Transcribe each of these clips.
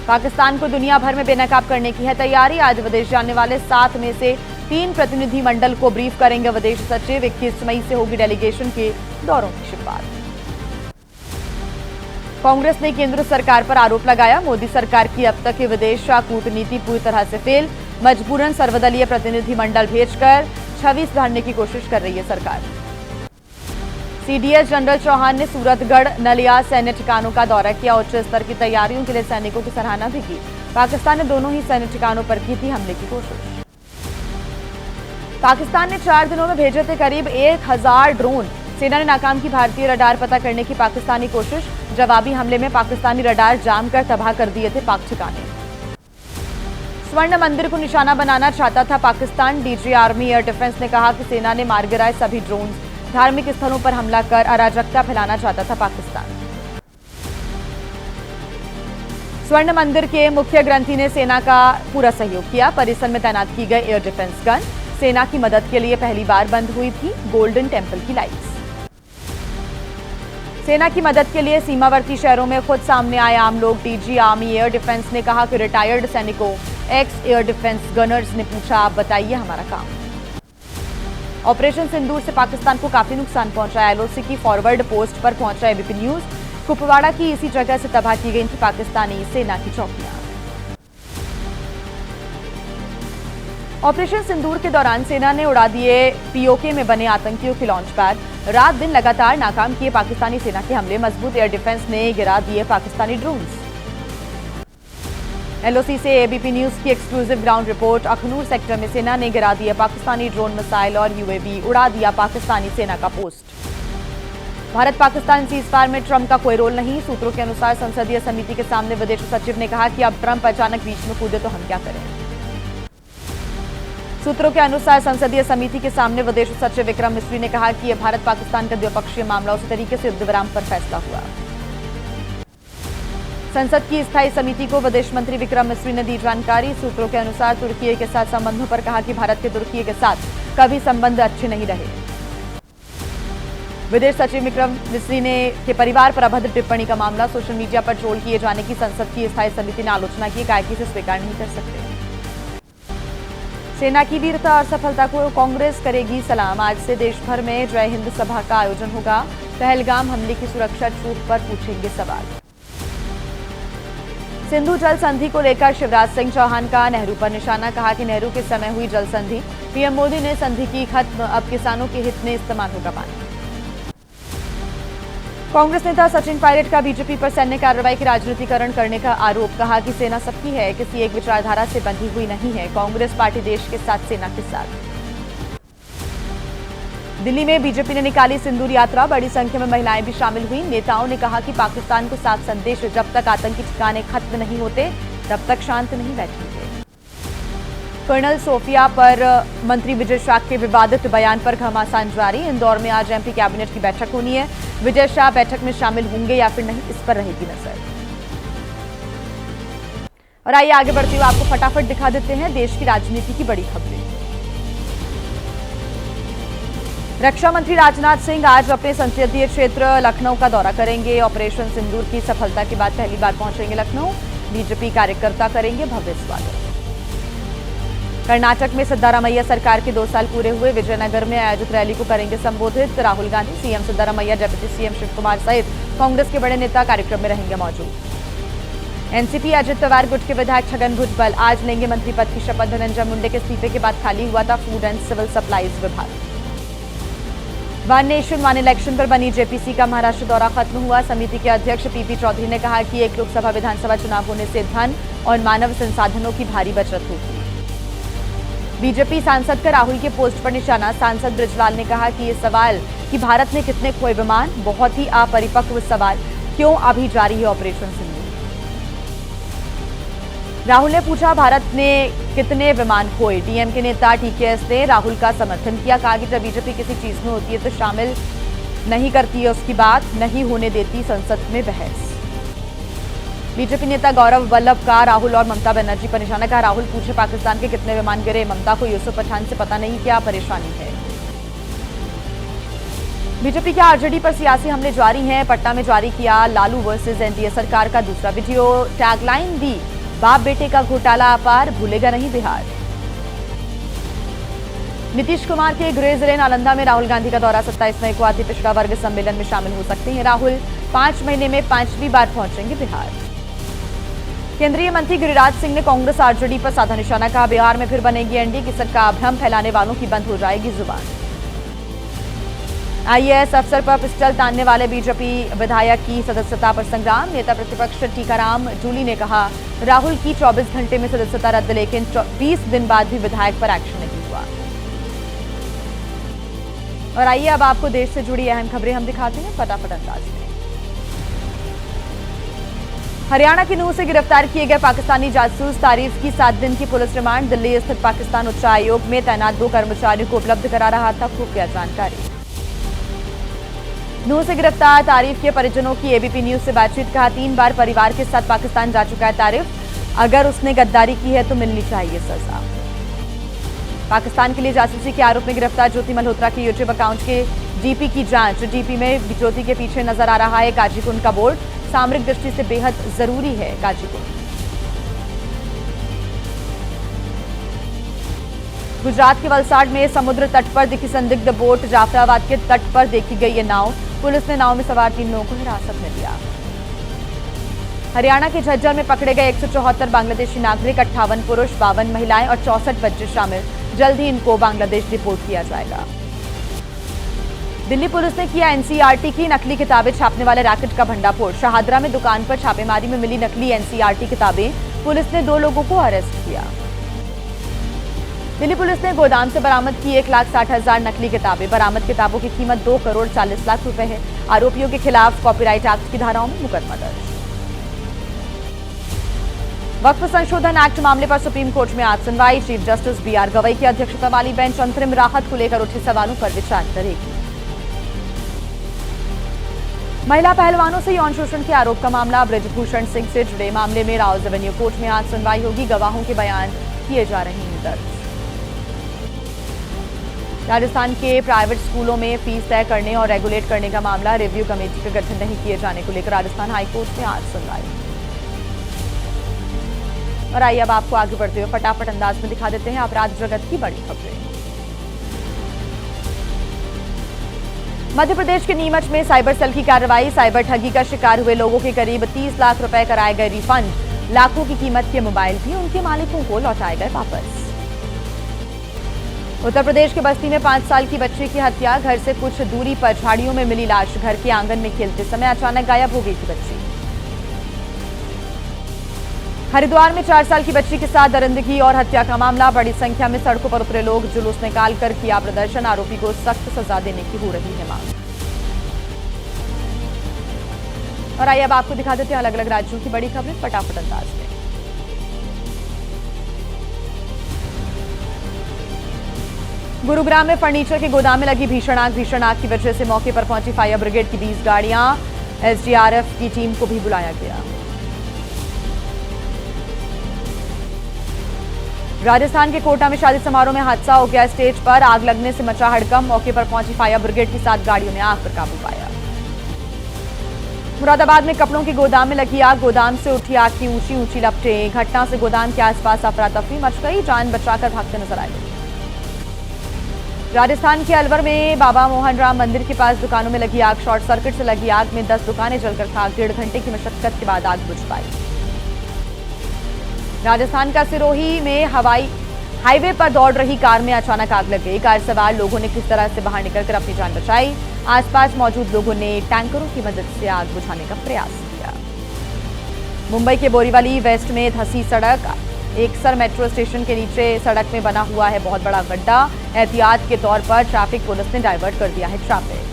पाकिस्तान को दुनिया भर में बेनकाब करने की है तैयारी। आज विदेश जाने वाले 7 में से 3 प्रतिनिधि मंडल को ब्रीफ करेंगे विदेश सचिव। 21 मई से होगी डेलीगेशन के दौरों की शुरुआत। कांग्रेस ने केंद्र सरकार पर आरोप लगाया, मोदी सरकार की अब तक की विदेश कूटनीति पूरी तरह से फेल। मजबूरन सर्वदलीय प्रतिनिधि मंडल भेजकर छवि सुधारने की कोशिश कर रही है सरकार। सीडीएस जनरल चौहान ने सूरतगढ़ नलिया सैन्य ठिकानों का दौरा किया। उच्च स्तर की तैयारियों के लिए सैनिकों की सराहना भी की। पाकिस्तान ने दोनों ही सैन्य ठिकानों पर की थी हमले की कोशिश। पाकिस्तान ने 4 दिनों में भेजे थे करीब 1000 ड्रोन। सेना ने नाकाम की भारतीय रडार पता करने की पाकिस्तानी कोशिश। जवाबी हमले में पाकिस्तानी रडार जाम कर तबाह कर दिए थे पाक ठिकाने। स्वर्ण मंदिर को निशाना बनाना चाहता था Pakistan. DG army air defence ने कहा कि सेना ने मार गिराए सभी ड्रोन। धार्मिक स्थलों पर हमला कर अराजकता फैलाना चाहता था पाकिस्तान। स्वर्ण मंदिर के मुख्य ग्रंथी ने सेना का पूरा सहयोग किया। परिसर में तैनात की गई एयर डिफेंस गन सेना की मदद के लिए पहली बार बंद हुई थी गोल्डन टेंपल की लाइट्स। सेना की मदद के लिए सीमावर्ती शहरों में खुद सामने आए आम लोग। डीजी आर्मी एयर डिफेंस ने कहा कि रिटायर्ड सैनिकों एक्स एयर डिफेंस गनर्स ने पूछा, आप बताइए हमारा काम। ऑपरेशन सिंदूर से पाकिस्तान को काफी नुकसान पहुंचा। एलओसी की फॉरवर्ड पोस्ट पर पहुंचा एबीपी न्यूज। कुपवाड़ा की इसी जगह से तबाह की गई थी पाकिस्तानी सेना की चौकियां। ऑपरेशन सिंदूर के दौरान सेना ने उड़ा दिए पीओके में बने आतंकियों के लॉन्च पैड। रात दिन लगातार नाकाम किए पाकिस्तानी सेना के हमले। मजबूत एयर डिफेंस ने गिरा दिए पाकिस्तानी ड्रोन्स। एलओसी से एबीपी न्यूज की exclusive ground report. Akhnoor sector में सेना ने गिरा दिया पाकिस्तानी ड्रोन, मिसाइल और यूएवी। उड़ा दिया पाकिस्तानी सेना का पोस्ट। भारत पाकिस्तान सीजफायर में ट्रंप का कोई रोल नहीं। सूत्रों के अनुसार संसदीय समिति के सामने विदेश सचिव ने कहा कि अब ट्रंप अचानक बीच में कूदे तो हम क्या करें। सूत्रों के अनुसार संसदीय समिति के सामने विदेश सचिव विक्रम मिस्री ने कहा कि यह भारत पाकिस्तान का द्विपक्षीय मामला उसी तरीके से युद्ध विराम पर फैसला हुआ। संसद की स्थायी समिति को विदेश मंत्री विक्रम मिस्री ने दी जानकारी। सूत्रों के अनुसार तुर्की के साथ संबंधों पर कहा कि भारत के तुर्की के साथ कभी संबंध अच्छे नहीं रहे। विदेश सचिव विक्रम मिस्री ने के परिवार पर अभद्र टिप्पणी का मामला सोशल मीडिया पर ट्रोल किए जाने की संसद की स्थायी समिति ने आलोचना की। कहा कि इसे स्वीकार नहीं कर सकते। सेना की वीरता और सफलता को कांग्रेस करेगी सलाम। आज से देश भर में जय हिंद सभा का आयोजन होगा। पहलगाम हमले की सुरक्षा छूट पर पूछेंगे सवाल। सिंधु जल संधि को लेकर शिवराज सिंह चौहान का नेहरू पर निशाना। कहा कि नेहरू के समय हुई जल संधि। पीएम मोदी ने संधि की खत्म, अब किसानों के हित में इस्तेमाल होगा पानी। कांग्रेस नेता सचिन पायलट का बीजेपी पर सैन्य कार्रवाई की राजनीतिकरण करने का आरोप। कहा कि सेना सबकी है, किसी एक विचारधारा से बंधी हुई नहीं है। कांग्रेस पार्टी देश के साथ, सेना के साथ। दिल्ली में बीजेपी ने निकाली सिंदूर यात्रा। बड़ी संख्या में महिलाएं भी शामिल हुई। नेताओं ने कहा कि पाकिस्तान को साफ संदेश, जब तक आतंकी ठिकाने खत्म नहीं होते तब तक शांत नहीं बैठेंगे। कर्नल सोफिया पर मंत्री विजय शाह के विवादित बयान पर घमासान जारी। इंदौर में आज एमपी कैबिनेट की बैठक होनी है। विजय शाह बैठक में शामिल होंगे या फिर नहीं, इस पर रहेगी नजर। और आइए आगे बढ़ते हुए आपको फटाफट दिखा देते हैं देश की राजनीति की बड़ी खबरें। रक्षा मंत्री राजनाथ सिंह आज अपने संसदीय क्षेत्र लखनऊ का दौरा करेंगे। ऑपरेशन सिंदूर की सफलता के बाद पहली बार पहुंचेंगे लखनऊ। बीजेपी कार्यकर्ता करेंगे भव्य स्वागत। कर्नाटक में सिद्धारमैया सरकार के 2 साल पूरे हुए। विजयनगर में आयोजित रैली को करेंगे संबोधित। Rahul Gandhi, CM Siddaramaiah, deputy CM Shiv Kumar सहित कांग्रेस के बड़े नेता कार्यक्रम में रहेंगे मौजूद। एनसीपी अजित पवार गुट के विधायक छगन भुजबल आज लेंगे मंत्री पद की शपथ। धनंजय मुंडे के इस्तीफे के बाद खाली हुआ था फूड एंड सिविल सप्लाईज विभाग। वन नेशन वन इलेक्शन पर बनी जेपीसी का महाराष्ट्र दौरा खत्म हुआ। समिति के अध्यक्ष पीपी चौधरी ने कहा कि एक लोकसभा विधानसभा चुनाव होने से धन और मानव संसाधनों की भारी बचत होगी। बीजेपी सांसद का राहुल के पोस्ट पर निशाना। सांसद ब्रिजलाल ने कहा कि ये सवाल कि भारत ने कितने खोए विमान, बहुत ही अपरिपक्व सवाल। क्यों अभी जारी है ऑपरेशन सिंदूर? राहुल ने पूछा भारत ने कितने विमान खोए। डीएमके नेता टीकेएस ने राहुल का समर्थन किया। कहा कि जब बीजेपी किसी चीज में होती है तो शामिल नहीं करती है, उसकी बात नहीं होने देती संसद में बहस। बीजेपी नेता गौरव वल्लभ का राहुल और ममता बनर्जी पर निशाना। कहा राहुल पूछे पाकिस्तान के कितने विमान गिरे। ममता को यूसुफ पठान से पता नहीं क्या परेशानी है। बीजेपी के आरजेडी पर सियासी हमले जारी हैं। पटना में जारी किया लालू वर्सेस एनडीए सरकार का दूसरा वीडियो। टैगलाइन दी बाप बेटे का घोटाला अपार, भूलेगा नहीं बिहार। नीतीश कुमार के गृह जिले नालंदा में राहुल गांधी का दौरा। 27 मई को अति पिछड़ा वर्ग सम्मेलन में शामिल हो सकते हैं राहुल। 5 महीने में 5वीं बार पहुंचेंगे बिहार। केंद्रीय मंत्री गिरिराज सिंह ने कांग्रेस आरजेडी पर साधा निशाना। कहा, बिहार में फिर बनेगी एनडीए की सरकार, भ्रम फैलाने वालों की बंद हो जाएगी जुबान। आईएएस अफसर पर पिस्टल तानने वाले बीजेपी विधायक की सदस्यता पर संग्राम। नेता प्रतिपक्ष टीकाराम जूली ने कहा, राहुल की 24 घंटे में सदस्यता रद्द, लेकिन 20 दिन बाद भी विधायक पर एक्शन नहीं हुआ। और आइए अब आपको देश से जुड़ी अहम खबरें हम दिखाते हैं फटाफट अंदाज में। हरियाणा की नूह से गिरफ्तार किए गए पाकिस्तानी जासूस तारीफ की 7 दिन की पुलिस रिमांड। दिल्ली स्थित पाकिस्तान उच्च आयोग में तैनात 2 कर्मचारियों को उपलब्ध करा रहा था खुफिया जानकारी। नूह से गिरफ्तार तारीफ के परिजनों की एबीपी न्यूज से बातचीत। कहा, 3 बार परिवार के साथ पाकिस्तान जा चुका है तारीफ। अगर उसने गद्दारी की है तो मिलनी चाहिए सजा। पाकिस्तान के लिए जासूसी के आरोप में गिरफ्तार ज्योति मल्होत्रा के यूट्यूब अकाउंट के डीपी की जांच। डीपी में ज्योति के पीछे नजर आ रहा है काजीकुंड का बोर्ड। सामरिक दृष्टि से बेहद जरूरी है काजीकुंड। गुजरात के वलसाड में समुद्र तट पर दिखी संदिग्ध बोट। जाफराबाद के तट पर देखी गई ये नाव। पुलिस ने नाव में सवार 3 लोगों को हिरासत में लिया। हरियाणा के झज्जर में पकड़े गए 174 बांग्लादेशी नागरिक, 58 पुरुष, 52 महिलाएं और 64 बच्चे शामिल। जल्द ही इनको बांग्लादेश डिपोर्ट किया जाएगा। दिल्ली पुलिस ने किया एनसीईआरटी की नकली किताबें छापने वाले रैकेट का भंडाफोड़। शाहदरा में दुकान पर छापेमारी में मिली नकली एनसीईआरटी किताबें। पुलिस ने 2 लोगों को अरेस्ट किया। दिल्ली पुलिस ने गोदाम से बरामद की 1,60,000 नकली किताबें। बरामद किताबों की कीमत 2 करोड़ 40 लाख रुपए है। आरोपियों के खिलाफ कॉपीराइट एक्ट की धाराओं में मुकदमा दर्ज। वक्फ संशोधन एक्ट मामले पर सुप्रीम कोर्ट में आज सुनवाई। चीफ जस्टिस बीआर गवई की अध्यक्षता वाली बेंच अंतरिम राहत को लेकर उठे सवालों पर विचार करेगी। महिला पहलवानों से यौन शोषण के आरोप का मामला। ब्रजभूषण सिंह से जुड़े मामले में राउज एवेन्यू कोर्ट में आज सुनवाई होगी। गवाहों के बयान किए जा रहे हैं दर्ज। राजस्थान के प्राइवेट स्कूलों में फीस तय करने और रेगुलेट करने का मामला। रिव्यू कमेटी का गठन नहीं किए जाने को लेकर राजस्थान हाईकोर्ट में आज सुनवाई। और आइए अब आपको आगे बढ़ते हुए फटाफट अंदाज में दिखा देते हैं अपराध जगत की बड़ी खबरें। मध्य प्रदेश के नीमच में साइबर सेल की कार्रवाई। साइबर ठगी का शिकार हुए लोगों के करीब 30 लाख रुपए कराए गए रिफंड। लाखों की कीमत के मोबाइल भी उनके मालिकों को लौटाए गए वापस। उत्तर प्रदेश के बस्ती में 5 साल की बच्ची की हत्या। घर से कुछ दूरी पर झाड़ियों में मिली लाश। घर के आंगन में खेलते समय अचानक गायब हो गई थी बच्ची। हरिद्वार में 4 साल की बच्ची के साथ दरिंदगी और हत्या का मामला। बड़ी संख्या में सड़कों पर उतरे लोग, जुलूस निकालकर किया प्रदर्शन। आरोपी को सख्त सजा देने की हो रही है मांग। और आइए अब आपको दिखा देते हैं अलग अलग राज्यों की बड़ी खबरें फटाफट अंदाज में। गुरुग्राम में फर्नीचर के गोदाम में लगी भीषण आग। भीषण आग की वजह से मौके पर पहुंची फायर ब्रिगेड की 20 गाड़ियां। एसडीआरएफ की टीम को भी बुलाया गया। राजस्थान के कोटा में शादी समारोह में हादसा हो गया। स्टेज पर आग लगने से मचा हड़कंप। मौके पर पहुंची फायर ब्रिगेड की 7 गाड़ियों ने आग पर काबू पाया। मुरादाबाद में कपड़ों के गोदाम में लगी आग। गोदाम से उठी आग की ऊंची ऊंची लपटें। घटना से गोदाम के आसपास अफरा तफरी मच गई। जान बचाकर भागते नजर आए लोग। राजस्थान के अलवर में बाबा मोहन राम मंदिर के पास दुकानों में लगी आग। शॉर्ट सर्किट से लगी आग में 10 दुकानें जलकर खाक। 1.5 घंटे की मशक्कत के बाद आग बुझ पाई। राजस्थान का सिरोही में हाईवे पर दौड़ रही कार में अचानक आग लग गई। कार सवार लोगों ने किस तरह से बाहर निकलकर अपनी जान बचाई। आसपास मौजूद लोगों ने टैंकरों की मदद से आग बुझाने का प्रयास किया। मुंबई के बोरीवली वेस्ट में धंसी सड़क। एकसर मेट्रो स्टेशन के नीचे सड़क में बना हुआ है बहुत बड़ा गड्ढा। एहतियात के तौर पर ट्रैफिक पुलिस ने डाइवर्ट कर दिया है ट्रैफिक।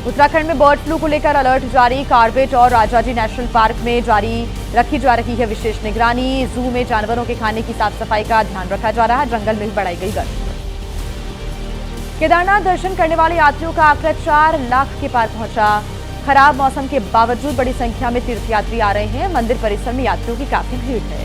उत्तराखंड में बर्ड फ्लू को लेकर अलर्ट जारी। कार्बेट और राजाजी नेशनल पार्क में जारी रखी जा रही है विशेष निगरानी। जू में जानवरों के खाने की साफ सफाई का ध्यान रखा जा रहा है। जंगल में भी बढ़ाई गई गश्त। केदारनाथ दर्शन करने वाले यात्रियों का आंकड़ा 4 लाख के पार पहुंचा। खराब मौसम के बावजूद बड़ी संख्या में तीर्थयात्री आ रहे हैं। मंदिर परिसर में यात्रियों की काफी भीड़ है।